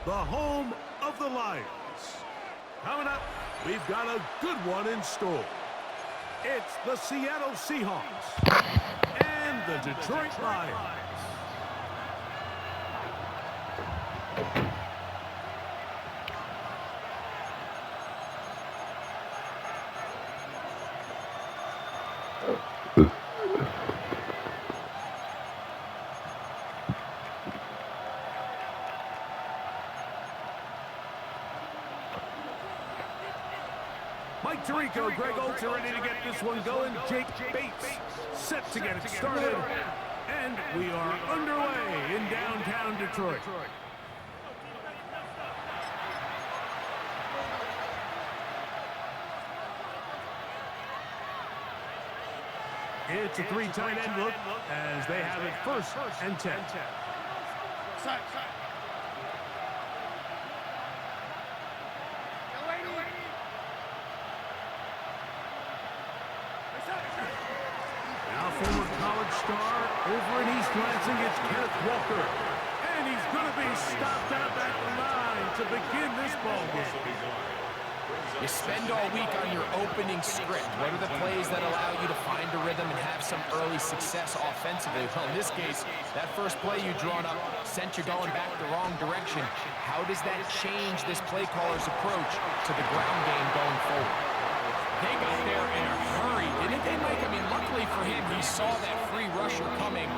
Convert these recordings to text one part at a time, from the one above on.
the home of the Lions. Coming up, we've got a good one in store. It's the Seattle Seahawks and the Detroit Lions. Mike Tirico, Greg Olsen ready to get this one going. Jake Bates set to get it started. And we are underway in downtown Detroit. It's a three tight end look as they have it first and 10. Now former college star over in East Lansing, it's Kenneth Walker. And he's going to be stopped out at the line to begin this ball game. You spend all week on your opening script. What are the plays that allow you to find a rhythm and have some early success offensively? Well, in this case, that first play you drawn up sent you going back the wrong direction. How does that change this play caller's approach to the ground game going forward? They got there in a hurry, didn't they, Mike? I mean, luckily for him, he saw that free rusher coming,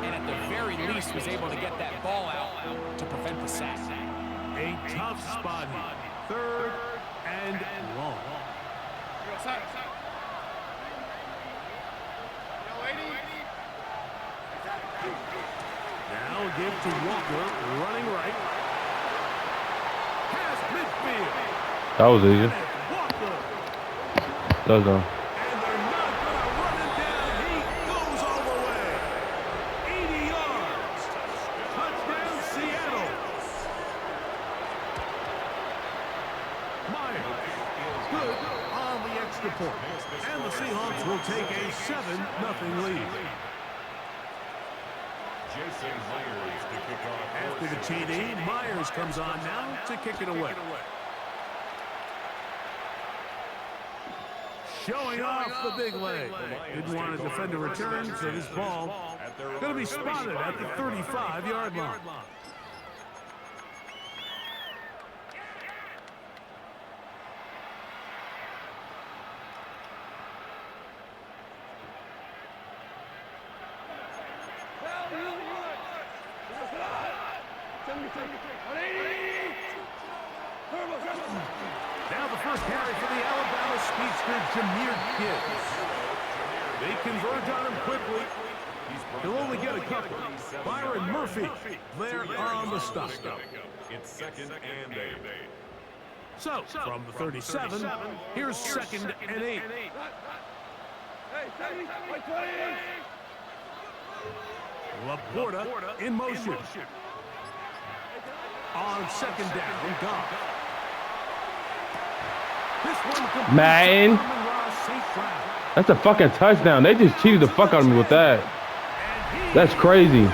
and at the very least was able to get that ball out to prevent the sack. A tough spot here. Third and long. Now give to Walker, running right. Has midfield. That was easy. That was done. And they're not going to run him down. He goes all the way. 80 yards. Touchdown, Seattle. Myers, good on the extra point. And the Seahawks will take a 7-0 lead. After the TD, Myers comes on now to kick it away. Showing off the big leg. Didn't want to defend a return, so this ball going to be spotted at the 35-yard line. Now the first carry for the Alabama speedster, Jahmyr Gibbs. They converge on him quickly. He'll only get a couple. Byron Murphy there on the stop. It's 2nd and 8. So, from the 37, here's 2nd and 8. Laporta in motion. On 2nd down, Goff. Man, that's a fucking touchdown. They just cheated the fuck out of me with that. That's crazy.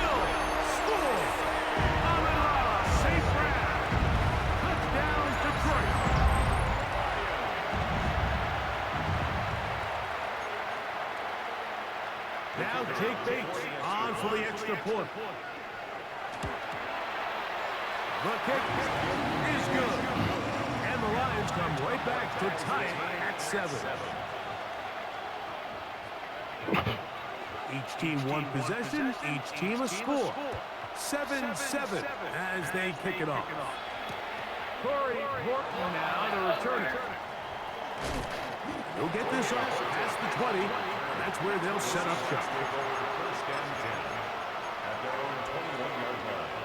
Now Jake Bates on for the extra point. The kick is good. And the Lions come right back to tie it at 7. Each team one possession, each team a score. 7-7 as they kick it off. Corey Horton now the returner. He'll get this up past the 20. And that's where they'll set up shop. First and 10 at their own 21-yard line.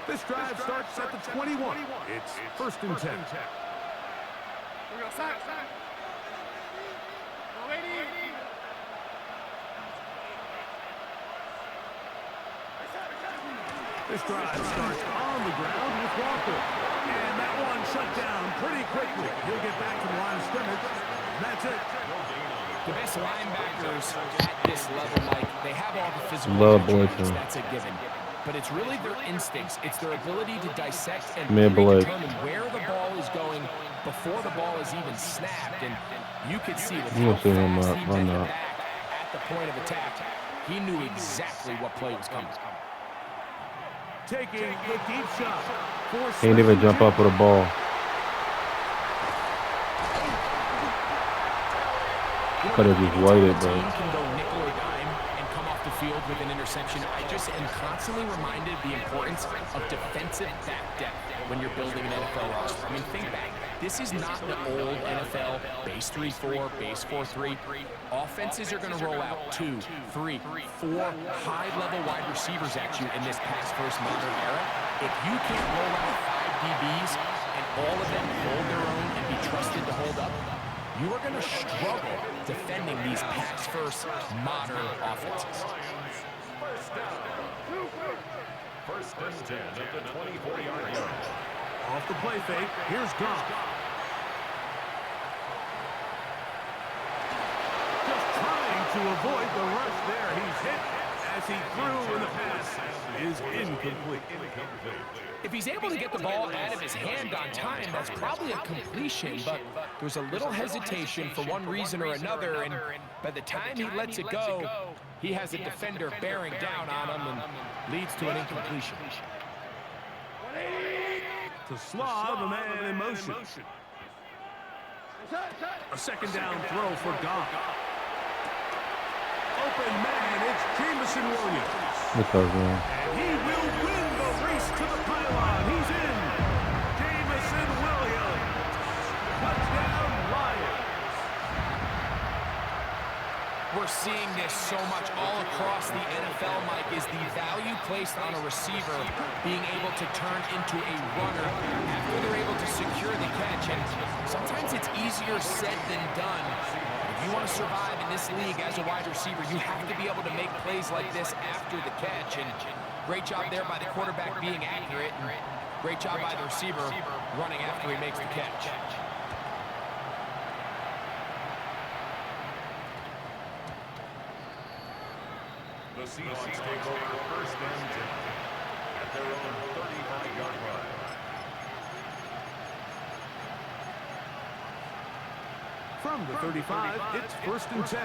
This drive starts at the 21. It's 1st and 10. This drive starts on the ground with Walker. And that one shut down pretty quickly. He'll get back to the line of scrimmage. That's it. The best linebackers at this level, Mike, they have all the physical Love attributes. Boykin. That's a given. but it's really their instincts. It's their ability to dissect and Mid-blade. determine where the ball is going before the ball is even snapped. And you could see with You how don't see him fast he run bent up. back at the point of attack. He knew exactly what play was coming. Taking the deep shot. Can't even jump up with a ball. Could have just waited, Team bro. can go nickel or dime and come off the field with an interception. I just am constantly reminded of the importance of defensive back depth when you're building an NFL roster. I mean, think back. This is not the old NFL base 3-4, base 4-3. Offenses are going to roll out 2, 3, 4 high-level wide receivers at you in this pass-first modern era. If you can't roll out 5 DBs and all of them hold their own and be trusted to hold up, you are going to struggle defending these pass-first modern offenses. First and 10 at the 24-yard line. Off the play fake. Here's Goff. Just trying to avoid the rush there. He's hit as he threw, and the pass is incomplete. If he's able to get the ball out of his hand on time, that's probably a completion, but there's a little hesitation for one reason or another, and by the time he lets it go, he has a defender bearing down on him and leads to an incompletion. To Slaw, the man in motion. A second down throw for Goff. Open man, it's Jameson Williams. Because, man. And he will win the race to the pylon. He's in. Jameson Williams. Touchdown, Lions. We're seeing this so much all across the NFL, Mike, is the value placed on a receiver being able to turn into a runner after they're able to secure the catch. And sometimes it's easier said than done. If you want to survive in this league as a wide receiver, you have to be able to make plays like this after the catch. And great job there by the quarterback being accurate. And great job by the receiver running after he makes the catch. The Seahawks take over first and 10 at their own 35-yard line. From the 35, it's first and 10.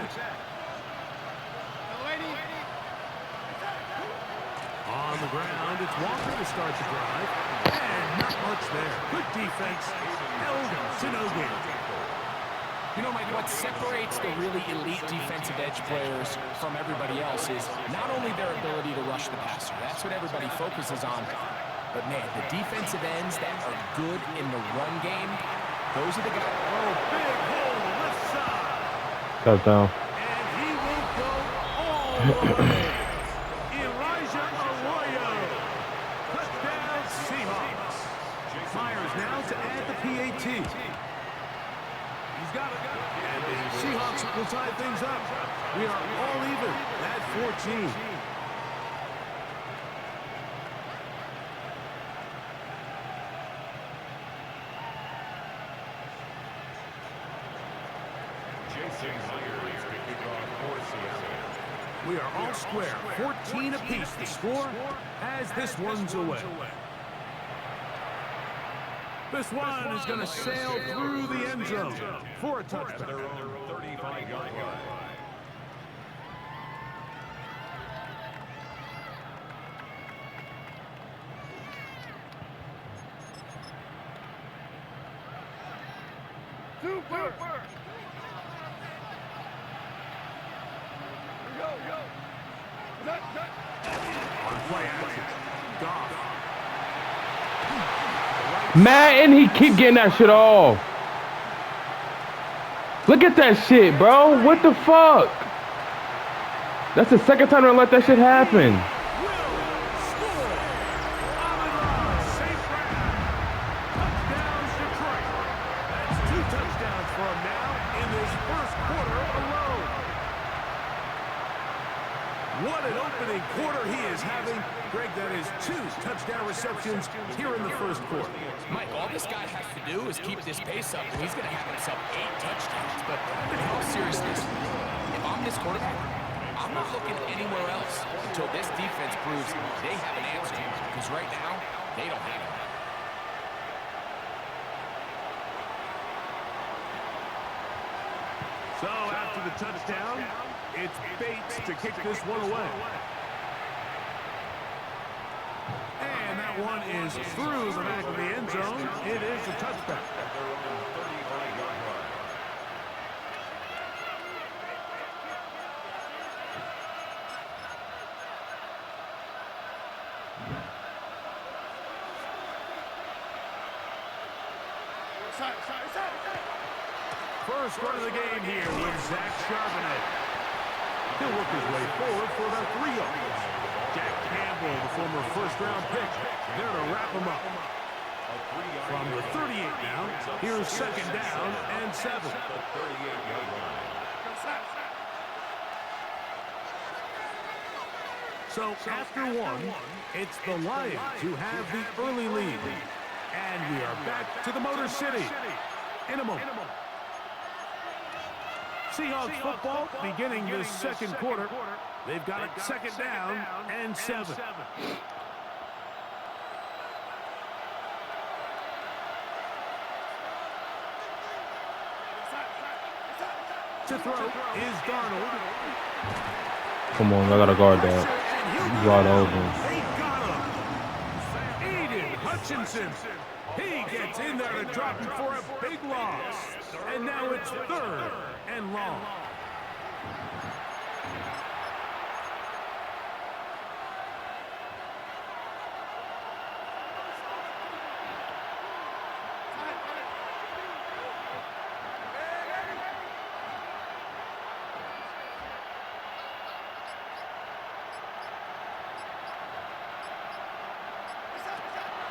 On the ground, it's Walker to start the drive. And not much there. Good defense. Held to no gain. You know, Mike, what separates the really elite defensive edge players from everybody else is not only their ability to rush the passer. That's what everybody focuses on. But, man, the defensive ends that are good in the run game, those are the guys. Oh, big hole left side. Touchdown. And he will go all the way. Elijah Arroyo. Touchdown, Seahawks. Myers now to add the PAT. He's got it. And the Seahawks will tie things up. We are all even at 14. Jason Myers to kick off for Seattle. We are all square. 14 apiece to score as this one's away. This one is going to sail through the end zone for a touchdown. Their own 35-yard line. On play action, Goff. Madden, he keep getting that shit off. Look at that shit, bro. What the fuck? That's the second time I let that shit happen. What an opening quarter he is having. Greg, that is 2 touchdown receptions here in the first quarter. Mike, all this guy has to do is keep this pace up, and he's going to have himself 8 touchdowns. But in all seriousness, if I'm this quarterback, I'm not looking anywhere else. until this defense proves they have an answer. Because right now, they don't have it. So after the touchdown, it's Bates to kick this one away. And that one is through the back of the end zone. It is a touchback. At their own 35-yard line. First run of the game here with Zach Charbonnet. He'll work his way forward for about 3 yards. Jack Campbell, the former first-round pick, there to wrap him up. From the 38 now, here's second down and 7. The 38-yard line. So after one, it's the Lions who have the early lead. And we are back to the Motor City in a moment. Seahawks football beginning this second quarter. They've got it second down and 7. To throw is Darnold. Come on, I gotta guard that. He's wide open. They got him. Aiden Hutchinson. He gets in there to drop him for a big loss. And now it's 3rd and long.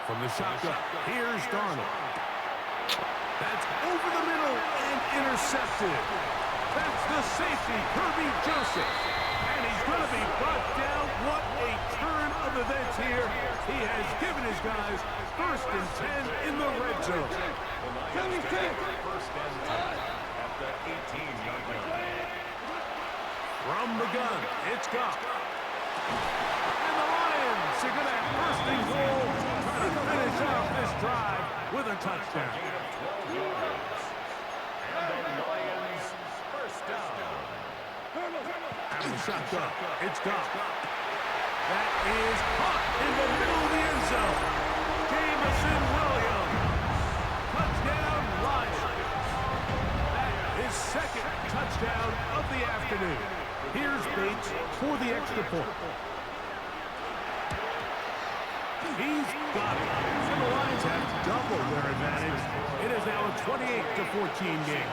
From the shotgun, here's Darnold. That's over the middle and intercepted. That's the safety, Kirby Joseph. And he's going to be brought down. What a turn of events here. He has given his guys 1st and 10 in the red zone. First and 10 at the 18-yard line. From the gun, it's Goff. And the Lions are going to have 1st and goal. Trying to finish off this drive with a touchdown. And the Lions first down. Out of the shotgun, it's Goff. That is caught in the middle of the end zone. Jameson Williams. Touchdown, Lions. That is 2nd touchdown of the afternoon. Here's Bates for the extra point. He's got it. And the Lions have doubled their advantage. It is now a 28-14 game.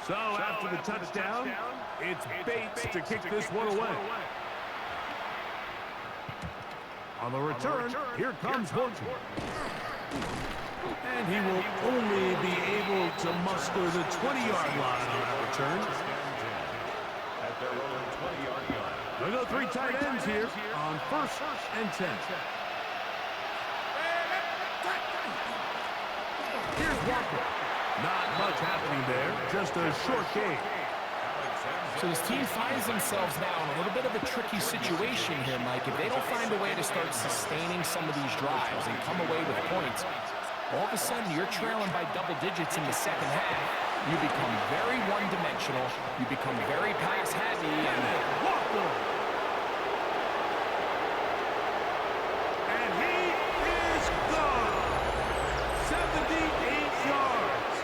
So after the touchdown, it's Bates to kick this one away. On the return, here comes Horton. And he will only be able to muster the 20-yard line on that return. At their own 20-yard line. We go 3 tight ends here on 1st and 10. Here's Walker. Not much happening there, just a short game. So this team finds themselves now in a little bit of a tricky situation here, Mike. If they don't find a way to start sustaining some of these drives and come away with points, all of a sudden you're trailing by double digits in the second half. You become very one-dimensional. You become very pass-heavy. And he is gone. 78 yards.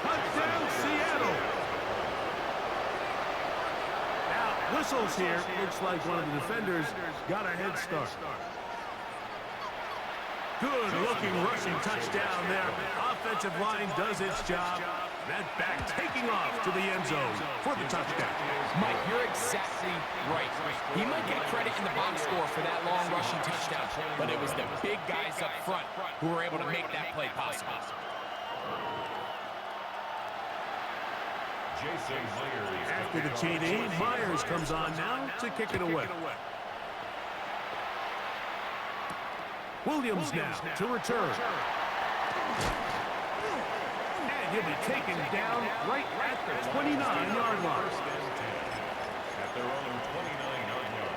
Touchdown, Seattle. Now, whistles here. Looks like one of the defenders got a head start. Good-looking rushing touchdown there. Offensive line does its job. That back taking off to the end zone for the touchdown. Mike, you're exactly right. He might get credit in the box score for that long rushing touchdown, but it was the big guys up front who were able to make that play possible. Jason Myers. After the TD, Myers comes on now to kick it away. Williams now to return. And he'll be taken down right at the 29-yard line. First and 10 at their own 29-yard line.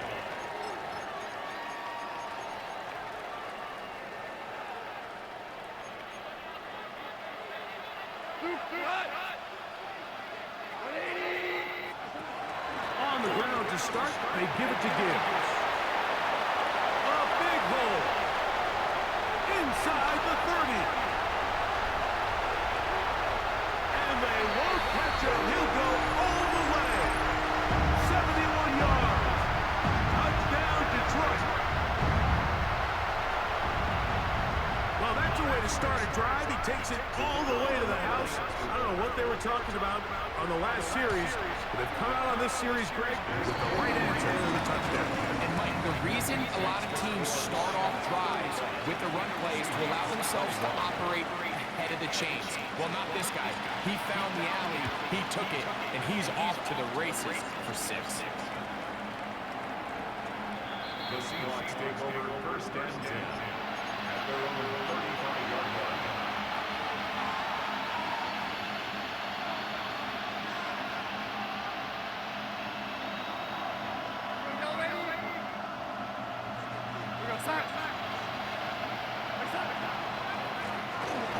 On the ground to start, they give it to Gibbs. A big hole. Inside the 30. And they won't catch him. He'll go all the way. 71 yards. Touchdown, Detroit. Well, that's a way to start a drive. He takes it all the way to the house. I don't know what they were talking about on the last series, but they've come out on this series, Greg, with the right answer and the touchdown. And Mike, the reason a lot of teams start off drives with the run plays to allow themselves to operate ahead of the chains. Well, not this guy. He found the alley, he took it, and he's off to the races for 6. The Seahawks take over first and 10 at their own 35-yard line.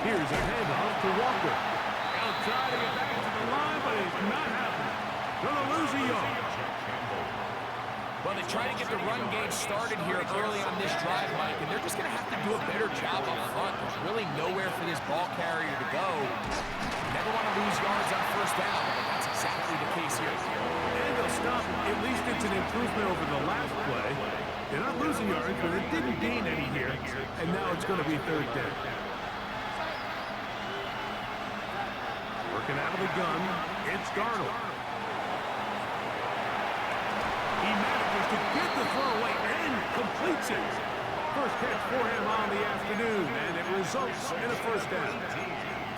Here's a handoff to Walker. He'll try to get back to the line, but it's not happening. Gonna lose a yard. Well, they try to get the run game started here early on this drive, Mike, and they're just going to have to do a better job up front. There's really nowhere for this ball carrier to go. Never want to lose yards on first down, but that's exactly the case here. And they'll stop. At least it's an improvement over the last play. They're not losing yards, but it didn't gain any here. And now it's going to be third down. Working out of the gun, it's Darnold. He manages to get the throw away and completes it. First catch for him on the afternoon, and it results in a first down.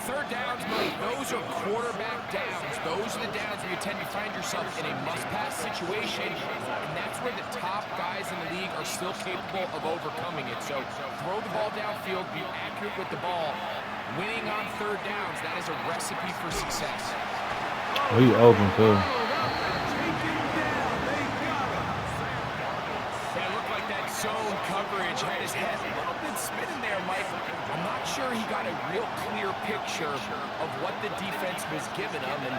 Third downs, Mike, those are quarterback downs. Those are the downs where you tend to find yourself in a must-pass situation, and that's where the top guys in the league are still capable of overcoming it. So throw the ball downfield, be accurate with the ball. Winning on third downs, that is a recipe for success. Oh, he's open, too. It looked like that zone coverage had his head a little bit spinning there, Mike. I'm not sure he got a real clear picture of what the defense was giving him, and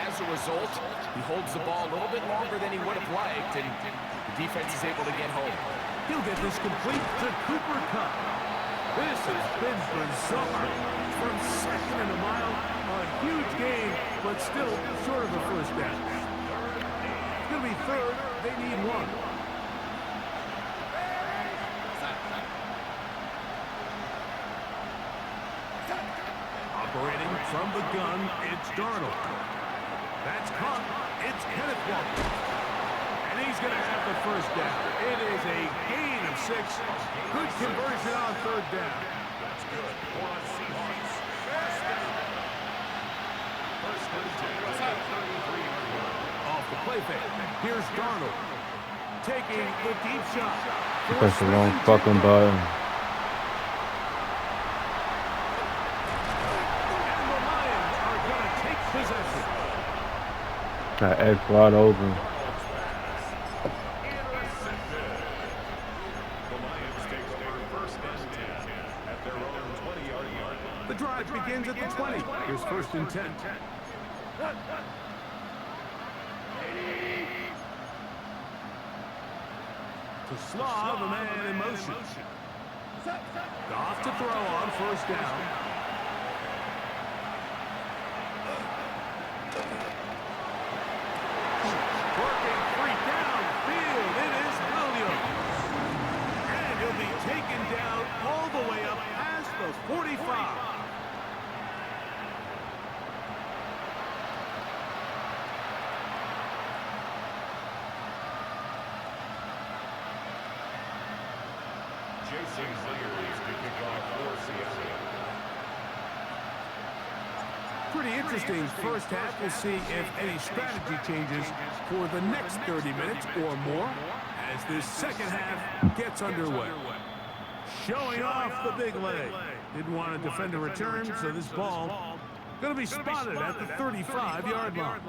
as a result, he holds the ball a little bit longer than he would have liked, and the defense is able to get home. He'll get this complete to Cooper Kupp. This has been bizarre. From second and a mile, a huge game, but still short of a first down. It's going to be third. They need one. Operating from the gun, it's Darnold. That's caught. It's Kenneth Walker. And he's going to have the first down. It is a gain of 6. Good conversion on third down. That's good for the Seahawks. First and 10 at the 33-yard line. Off the play fake. Here's Darnold. Taking the deep shot. Press the wrong fucking button. And the Lions are going to take possession. Got X wide open. The drive begins at the 20. Here's first and 10. To Slav, the man in motion. Off to throw on first down. Working free downfield. It is Williams. And he'll be taken down all the way up past the 45. Jason Myers to kick off for Seattle. Pretty interesting first half. We'll see if any strategy changes for the next 30 minutes or more as this second half gets underway. showing off the big leg. Didn't want to defend a return, so this ball going to be spotted at the 35-yard line.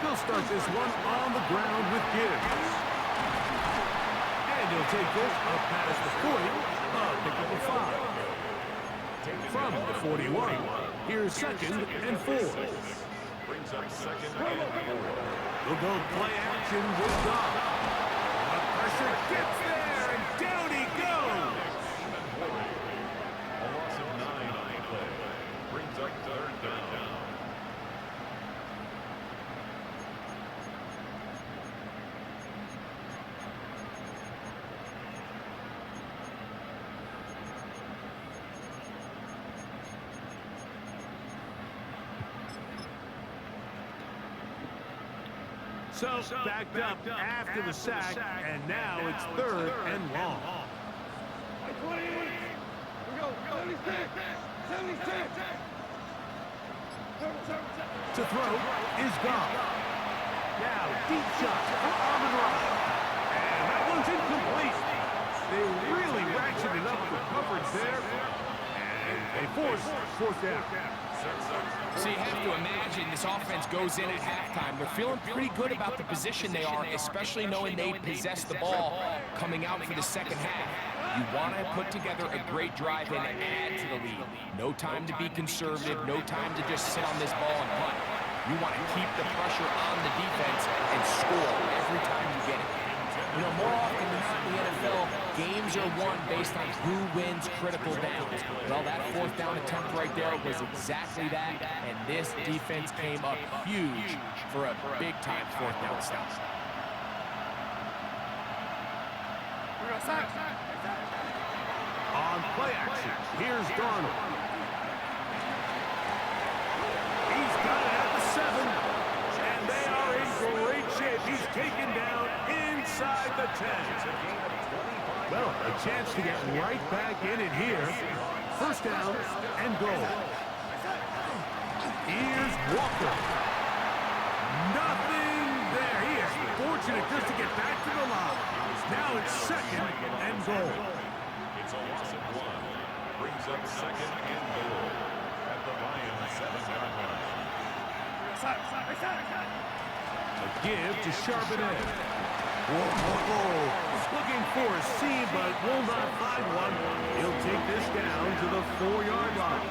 He'll start this one on the ground with Gibbs. And he'll take this up past the 40, pick up a 5. From the 41, here's 2nd and 4. Brings up 2nd and 4. We'll go play action with Goff. The pressure gets there, and down he goes. A loss of 9 on the play. Brings up 3rd down. So backed up after the sack, and now it's 3rd and long. To throw is Goff. Now deep shot for Amon-Ra. And that one's incomplete. They really ratcheted up the coverage there. And they force 4th down. So you have to imagine this offense goes in at halftime. They're feeling pretty good about the position they are, especially knowing they possess the ball coming out for the second half. You want to put together a great drive and add to the lead. No time to be conservative, no time to just sit on this ball and punt. You want to keep the pressure on the defense and score every time you get it. You know, more often than not in the NFL, games are won based on who wins critical downs. Well, that 4th down attempt right there was exactly that, and this defense came up huge for a big-time 4th down stop. On play action, here's Darnold. He's got it at the 7, and they are in great shape. He's taken down inside the 10. Well, a chance to get right back in it here. 1st down and goal. Here's Walker. Nothing there. He is fortunate just to get back to the line. Now it's 2nd and goal. It's a loss of 1. Brings up 2nd and goal at the Lions 7-yard line. A give to Charbonnet. Whoa. Looking for a seam, but will not find one. He'll take this down to the 4-yard line.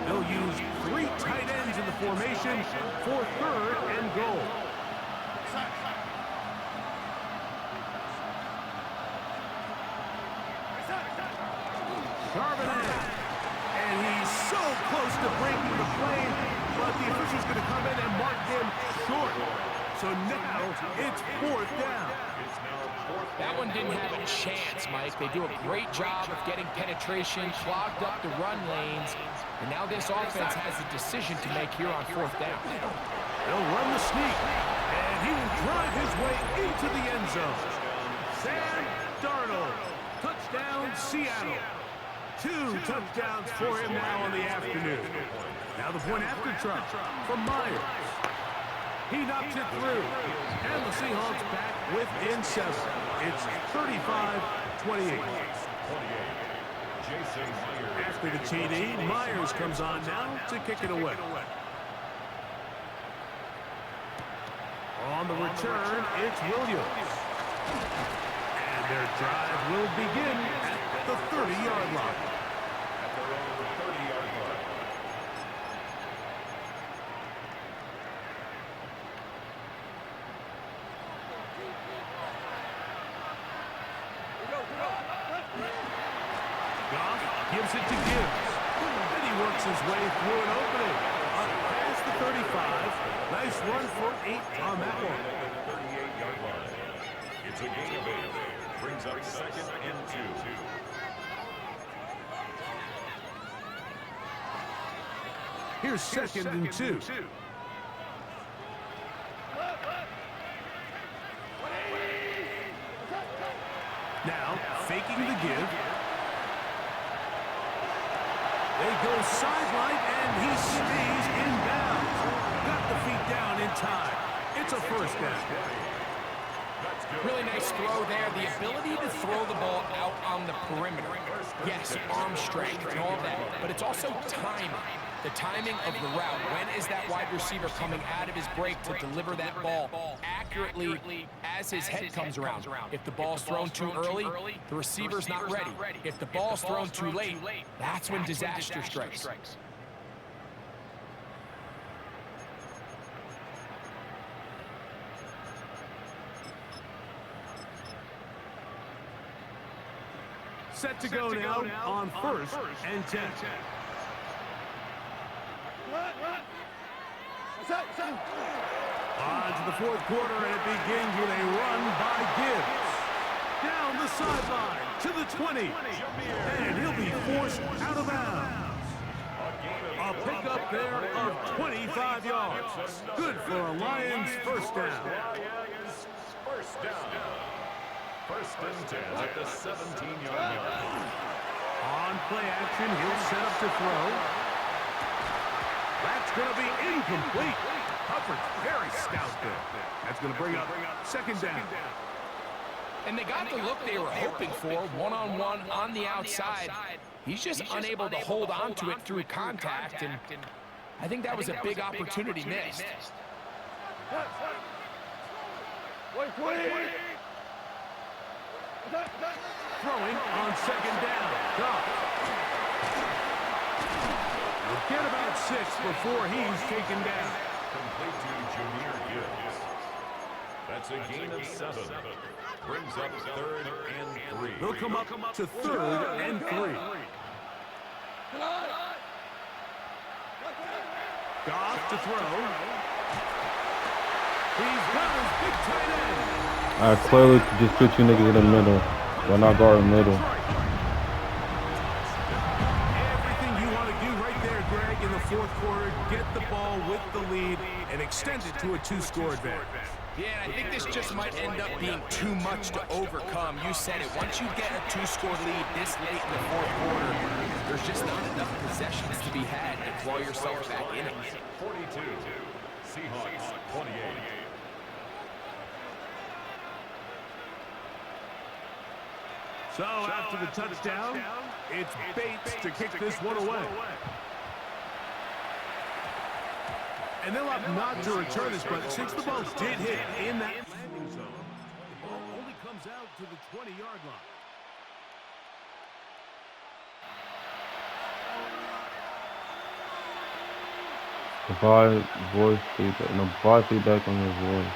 They'll use 3 tight ends in the formation for 3rd and goal. Charbonnet. And he's so close to breaking the play, but the official's going to come in and mark him short. So now it's 4th down. That one didn't have a chance, Mike. They do a great job of getting penetration, clogged up the run lanes, and now this offense has a decision to make here on 4th down. They'll run the sneak, and he will drive his way into the end zone. Sam Darnold, touchdown Seattle. 2 touchdowns for him now in the afternoon. Now the point after try from Myers. He knocks it through, and the Seahawks back within 7. It's 35-28. After the TD, Myers comes on now to kick it away. On the return, it's Williams. And their drive will begin at the 30-yard line. At their own 30-yard line. Goff gives it to Gibbs. And he works his way through an opening. Up past the 35. Nice run for 8 on that one. 38-yard line. It's a gain of 8. Brings up 2nd and 2. Here's 2nd and 2. Now faking the give. They go sideline, and he stays in bounds. Got the feet down in time. It's a first down. Really nice throw there. The ability to throw the ball out on the perimeter. Yes, arm strength and all that, but it's also timing. The timing of the route. When is that wide receiver coming out of his break to deliver that ball accurately as his head comes around? If the ball's thrown too early, the receiver's not ready. If the ball's thrown too late, that's when disaster strikes. Set to go now on 1st and 10. On to the 4th quarter, and it begins with a run by Gibbs. Down the sideline to the 20. And he'll be forced out of bounds. A pickup there of 25 yards. Good for a Lions first down. First and 10 at the 17-yard line. On play action, he'll set up to throw. That's going to be incomplete. Hubbard's very stout there. That's going to bring up second down. And they got the look they were hoping for, one-on-one on the outside. He's just unable to hold on to it through contact, and I think that was a big opportunity missed. Throwing on second down. Goff. We'll get about 6 before he's taken down. Complete to Jameer Gibbs. That's a gain of 7. Brings up 3rd and 3. They'll come up to 3rd and 3. Goff to throw. He's got his big tight end. I clearly could just put you niggas in the middle. Why not guard in the middle? Everything you want to do right there, Greg, in the 4th quarter. Get the ball with the lead and extend it to a 2-score advantage. Yeah, and I think this just might end up being too much to overcome. You said it. Once you get a 2-score lead this late in the 4th quarter, there's just not enough possessions to be had to claw yourself back in it. 42. Seahawks 28. So after the touchdown, it's Bates to kick this one away. And they'll have not to return this, but since the ball did hit in that landing zone, the ball only comes out to the 20-yard line. Provide voice feedback. No, provide feedback on your voice.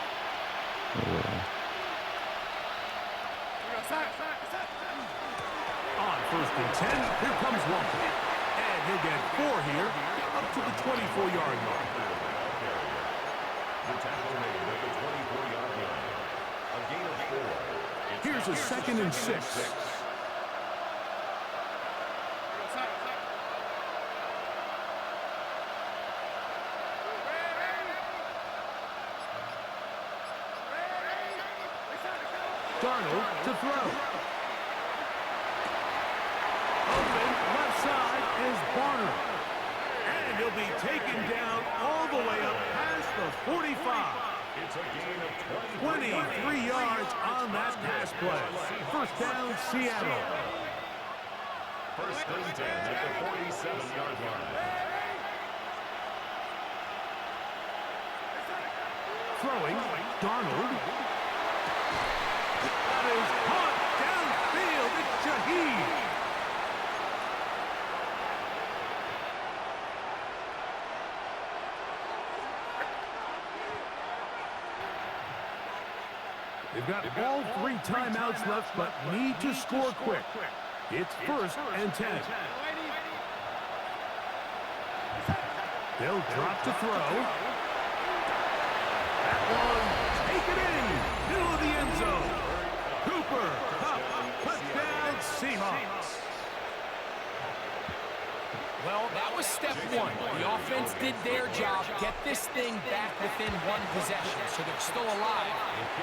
Yeah. On 1st and 10, here comes Walker. And he'll get 4 here, up to the 24-yard line. The tackle made at the 24-yard line. A gain of 4. Here's a 2nd and 6. Darnold to throw. Open left side is Barner. And he'll be taken down all the way up past the 45. It's a gain of 23 yards on that pass play. First down, Seattle. First and 10 at the 47-yard line. Throwing, Darnold. That is caught downfield. It's Shaheed. They've got all 3 timeouts left, but need to score quick. It's 1st and 10. They'll drop to throw. That one, take it in. Middle of the end zone. Cooper, Cup, touchdown, Seahawks. Well, that was step one. The offense did their job, get this thing back within one possession, so they're still alive.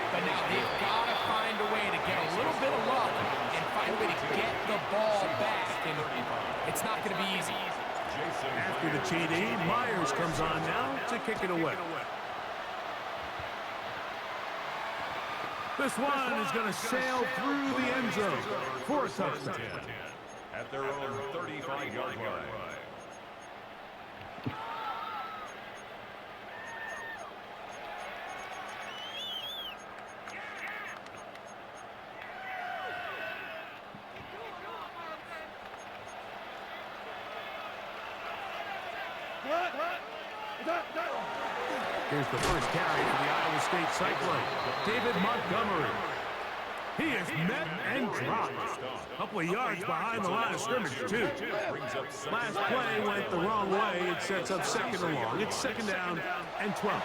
But now they've got to find a way to get a little bit of luck and find a way to get the ball back. And it's not going to be easy. After the TD, Myers comes on now to kick it away. This one is going to sail through the end zone for a touchdown. At their own 35-yard line. Here's the first carry for the Iowa State Cyclone, David Montgomery. He is met and dropped. A couple of yards behind the line of scrimmage, too. Last play went the wrong way. It sets up second and long. It's second down and 12.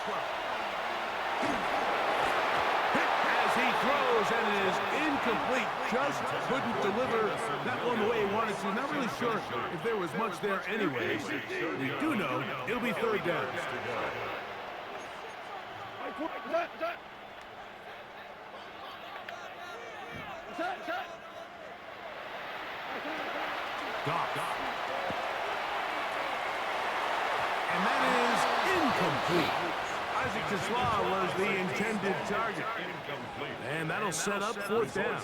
Hit as he throws, and it is incomplete. Just couldn't deliver that one the way he wanted to. Not really sure if there was much there anyways. We do know it'll be third down. Goff. And that is incomplete. Isaac Tesla was the intended target. And that'll set up fourth down.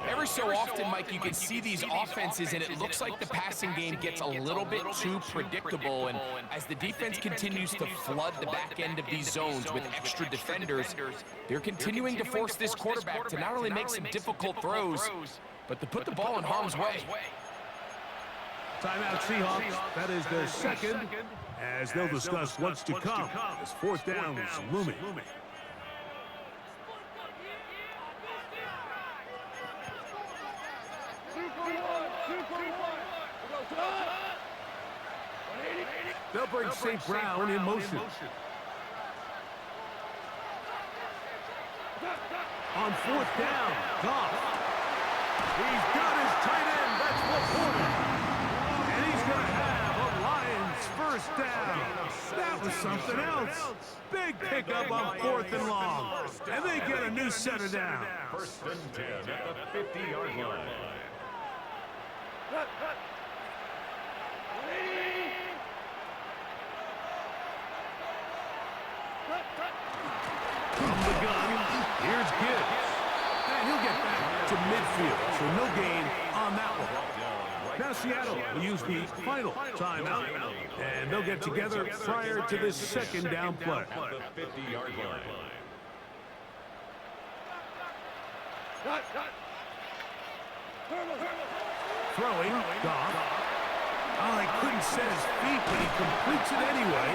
Every so often, Mike, you can see these offenses, and it looks like the passing game gets a little bit too predictable. And as the defense continues to flood the back end of these zones with extra defenders, they're continuing to force this quarterback to not only make some difficult throws, but to put the ball in harm's way. Timeout Seahawks. That is their second, as they'll discuss what's to come as fourth down is looming. They'll bring St. Brown in motion. On fourth down, Goff. He's got his tight end. That's LaPorta. And he's going to have a Lions first down. That was something else. Big pickup on fourth and long. And they get a new set of downs. First and 10 at the 50-yard line. From the gun, here's Gibbs. And he'll get back to midfield, so no gain on that one. Now Seattle will use the final timeout, and they'll get together prior to this second down play. At the 50-yard line. Throwing, Goff. Oh, he couldn't set his feet, but he completes it anyway.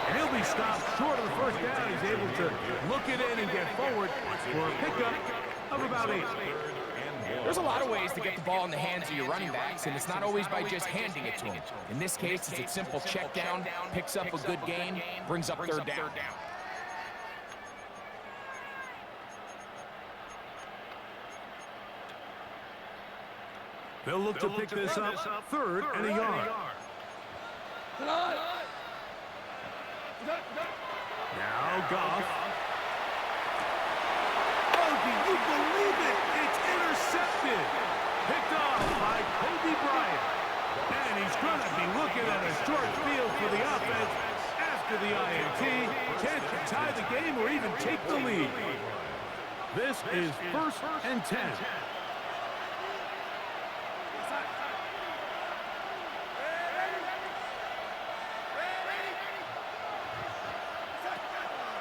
And he'll be stopped short of the first down. He's able to look it in and get forward for a pickup of about 8. There's a lot of ways to get the ball in the hands of your running backs, and it's not always by just handing it to them. In this case, it's a simple check down, picks up a good gain, brings up third down. They'll look to pick this up third and a yard. Now Goff. Oh, do you believe it? It's intercepted. Picked off by Kobe Bryant. And he's going to be looking at a short field for the offense after the INT. Can't tie the game or even take the lead. This is first and 10.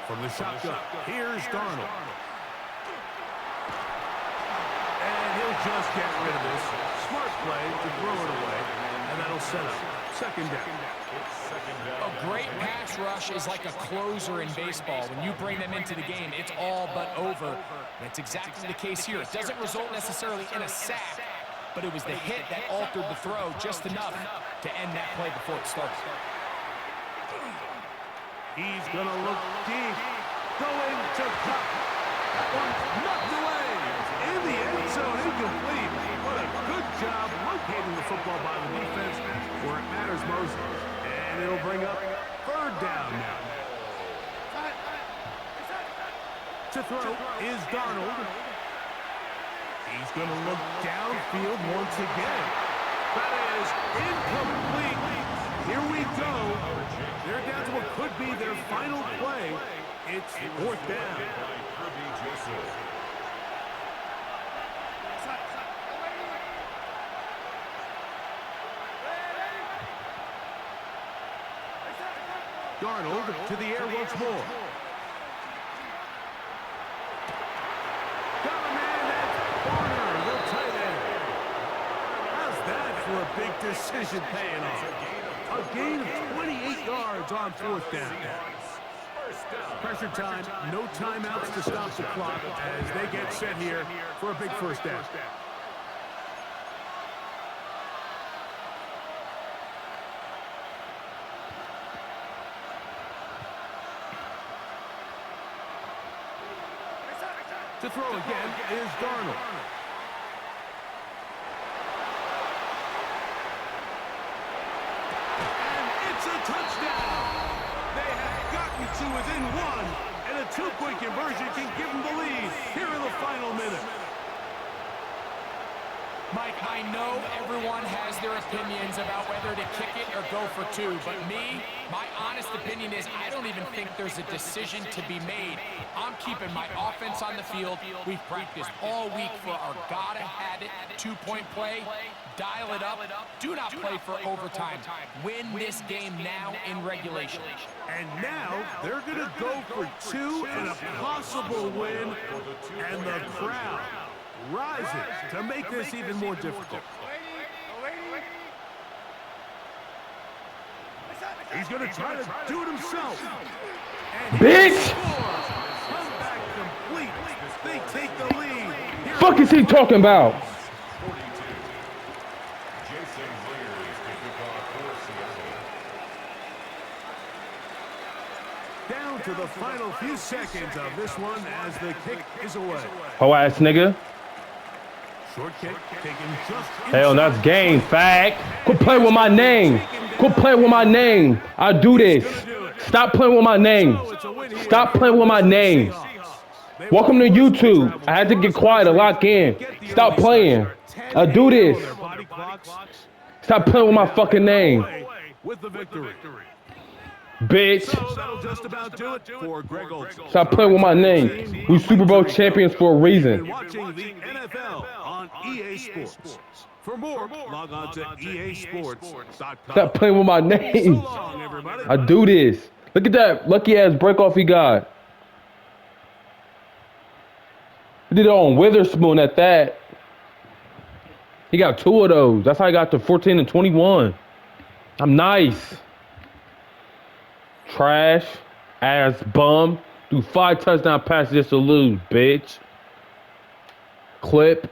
From the shotgun, here's Darnold. And he'll just get rid of this. Smart play to throw it away, and that'll set up second down. A great pass rush is like a closer in baseball. When you bring them into the game, it's all but over. That's exactly the case here. It doesn't result necessarily in a sack, but it was the hit that altered the throw just enough to end that play before it started. He's going to look deep. Going to cut. That one's knocked away. In the end zone, incomplete. What a good job locating the football by the defense. where it matters most. And it'll bring up third down now. To throw is Darnold. He's going to look downfield once again. That is incomplete. Here we go. They're down to what could be their final play. It's fourth down. Darnold to the air once more. Got a man, that's Warner, the tight end. How's that for a big decision paying off? A gain of 28 yards on fourth down. Pressure time, no timeouts to stop the clock as they get set here for a big first down. To throw again is Darnold. And it's a touchdown. They have gotten to within one, and a two-point conversion can give them the lead here in the final minute. Mike, I know everyone has their opinions about whether to kick it or go for two, but my honest opinion is I don't even think there's a decision to be made. I'm keeping my offense on the field. We've practiced all week for our gotta-have-it two-point play. Dial it up. Do not play for overtime. Win this game now in regulation. And now they're going to go for two and a possible win, and the crowd rises to make this even more difficult. He's going to try to do it himself. And Bitch! Comeback complete. They take the lead. Fuck is he talking about? Down to the final few seconds of this one as the kick is away. Ho ass nigga. Short kick taken just Hell, that's game, fag. Quit playing with my name. Quit playing with my name. I do this. Stop playing with my name. Stop playing with my name. Welcome to YouTube. I had to get quiet to lock in. Stop playing. I do this. Stop playing with my fucking name. With the victory. Bitch. So that'll just about do it for Greg Olson. Stop playing with my name. We Super Bowl champions for a reason. Watching the NFL on EA Sports. For more, log on to EASports.com. Stop playing with my name. So long, everybody. I do this. Look at that lucky ass break off he got. He did it on Witherspoon at that. He got 2 of those. That's how I got to 14 and 21. I'm nice. Trash, ass bum. Do 5 touchdown passes just to lose, bitch. Clip.